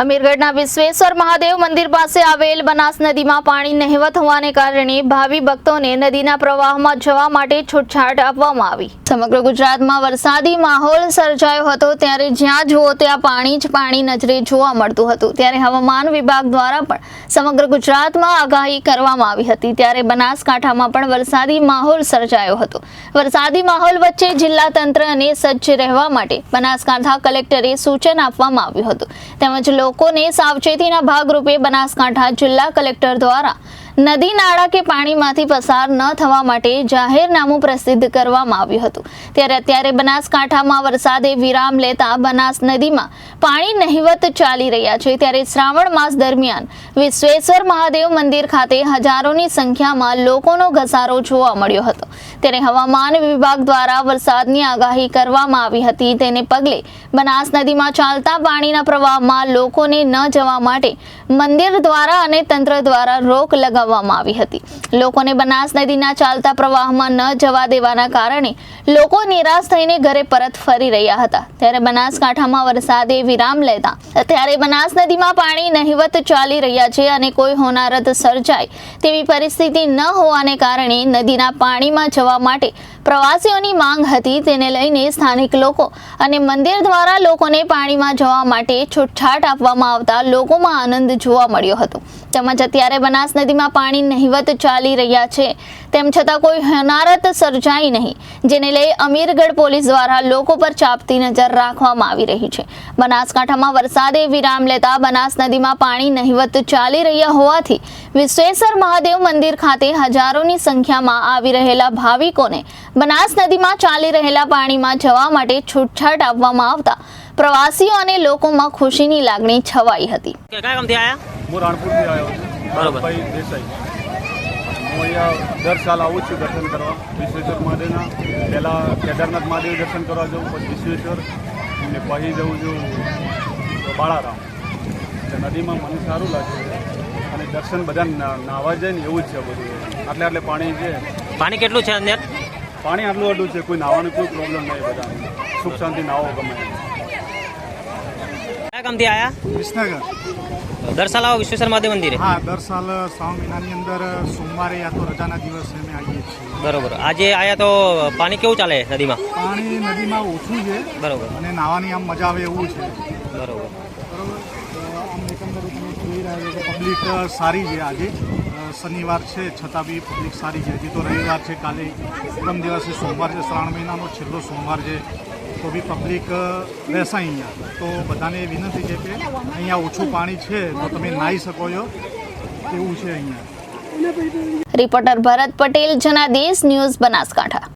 અમીરગઢના વિશ્વેશ્વર મહાદેવ મંદિર પાસે આવેલ બનાસ નદીમાં પાણી નહિવત હોવાને કારણે ભાવિ ભક્તોને નદીના પ્રવાહમાં જવા માટે છૂટછાટ આપવામાં આવી। સમગ્ર ગુજરાતમાં વરસાદી માહોલ સર્જાયો હતો, ત્યારે જ્યાં જુઓ ત્યાં પાણી જ પાણી નજરે જોવા મળતું હતું। ત્યારે હવામાન વિભાગ દ્વારા પણ સમગ્ર ગુજરાતમાં આગાહી કરવામાં આવી હતી। ત્યારે બનાસકાંઠામાં પણ વરસાદી માહોલ સર્જાયો હતો। વરસાદી માહોલ વચ્ચે જિલ્લા તંત્રને સજ્જ રહેવા માટે બનાસકાંઠા કલેક્ટરે સૂચન આપવામાં આવ્યું હતું। તેમજ લોકોને સાવચેતીના ભાગરૂપે બનાસકાંઠા જિલ્લા કલેક્ટર દ્વારા નદી નાળા કે પાણીમાંથી પસાર ન થવા માટે જાહેરનામું પ્રસિદ્ધ કરવામાં આવ્યું હતું। ત્યારે અત્યારે બનાસકાંઠામાં વરસાદે વિરામ લેતા બનાસ નદીમાં પાણી નહિવત ચાલી રહ્યા છે। ત્યારે શ્રાવણ માસ દરમિયાન વિશ્વેશ્વર મહાદેવ મંદિર ખાતે હજારોની સંખ્યામાં લોકોનો ઘસારો જોવા મળ્યો હતો। ત્યારે હવામાન વિભાગ દ્વારા વરસાદની આગાહી કરવામાં આવી હતી। તેને પગલે બનાસ નદીમાં ચાલતા પાણીના પ્રવાહમાં લોકોને ન જવા માટે મંદિર દ્વારા અને તંત્ર દ્વારા રોક લગાવવામાં આવી હતી। લોકોને બનાસ નદીના ચાલતા પ્રવાહમાં ન જવા દેવાના કારણે લોકો નિરાશ થઈને ઘરે પરત ફરી રહ્યા હતા। ત્યારે બનાસકાંઠામાં વરસાદે વિરામ લેતા અત્યારે બનાસ નદીમાં પાણી નહિવત ચાલી રહ્યા છે અને કોઈ હોનારત સર્જાય તેવી પરિસ્થિતિ ન હોવાને કારણે નદીના પાણીમાં જવા માટે પ્રવાસીઓની માંગ હતી। તેને લઈને સ્થાનિક લોકો અને મંદિર દ્વારા લોકોને પાણીમાં જવા માટે છૂટછાટ આપવામાં આવતા લોકોમાં આનંદ જોવા મળ્યો હતો। તેમજ અત્યારે બનાસ નદીમાં પાણી નહિવત ચાલી રહ્યા છે, તેમ છતાં કોઈ હોનારત સર્જાય નહીં, જેને લઈ અમીરગઢ પોલીસ દ્વારા લોકો પર ચાંપતી નજર રાખવામાં આવી રહી છે। બનાસકાંઠામાં વરસાદે વિરામ લેતા બનાસ નદીમાં પાણી નહિવત ચાલી રહ્યા હોવાથી વિશ્વેશ્વર મહાદેવ મંદિર ખાતે હજારોની સંખ્યામાં આવી રહેલા ભાવિકોને બનાસ નદીમાં ચાલી રહેલા પાણીમાં જવા માટે છૂટછાટ આપવામાં આવતા પ્રવાસીઓ અને લોકોમાં ખુશીની લાગણી છવાઈ હતી। હું રાણપુરથી આવ્યો છું, બરોબર દેસાઈ। હું અહીંયા દર સાલ આવું છું દર્શન કરવા વિશ્વેશ્વર મહાદેવના। પહેલાં કેદારનાથ મહાદેવ દર્શન કરવા જાઉં, પછી વિશ્વેશ્વર અને પછી જઉં છું બાળારામ। નદીમાં મને સારું લાગે અને દર્શન બધા નાહવા જાય ને એવું જ છે બધું। આટલે પાણી છે। પાણી કેટલું છે અંદર? પાણી આટલું છે, કોઈ નાહવાનું કોઈ પ્રોબ્લેમ નહીં, બધાને સુખ શાંતિ નાહવો ગમે। કયા ગામથી આવ્યા? વિસનગર। દર સાલ આવો વિશ્વેશ્વર મહાદેવ મંદિરે? હા, દર સાલ શ્રાવણ મહિનાની અંદર સોમવારે યા તો રજાના દિવસે અમે આવીએ છીએ। બરોબર। આજે આયા તો પાણી કેવું ચાલે નદીમાં? પાણી નદીમાં ઓછું છે, બરોબર, અને નાહવાની આમ મજા આવે એવું છે। બરોબર બરોબર। આમ એકંદરે તમે જોઈ રહ્યા છો કે પબ્લિક સારી છે। આજે શનિવાર છે છતાં બી પબ્લિક સારી છે। હજી તો રવિવાર છે, કાલે પ્રથમ દિવસે સોમવાર છે, શ્રાવણ મહિનાનો છેલ્લો સોમવાર છે, તો બી પબ્લિક રહેશે અહીંયા। તો બધાને વિનંતી છે કે અહીંયા ઓછું પાણી છે તો તમે નાહી શકો છો, એવું છે અહીંયા। રિપોર્ટર ભરત પટેલ, જનાદેશ ન્યૂઝ, બનાસકાંઠા।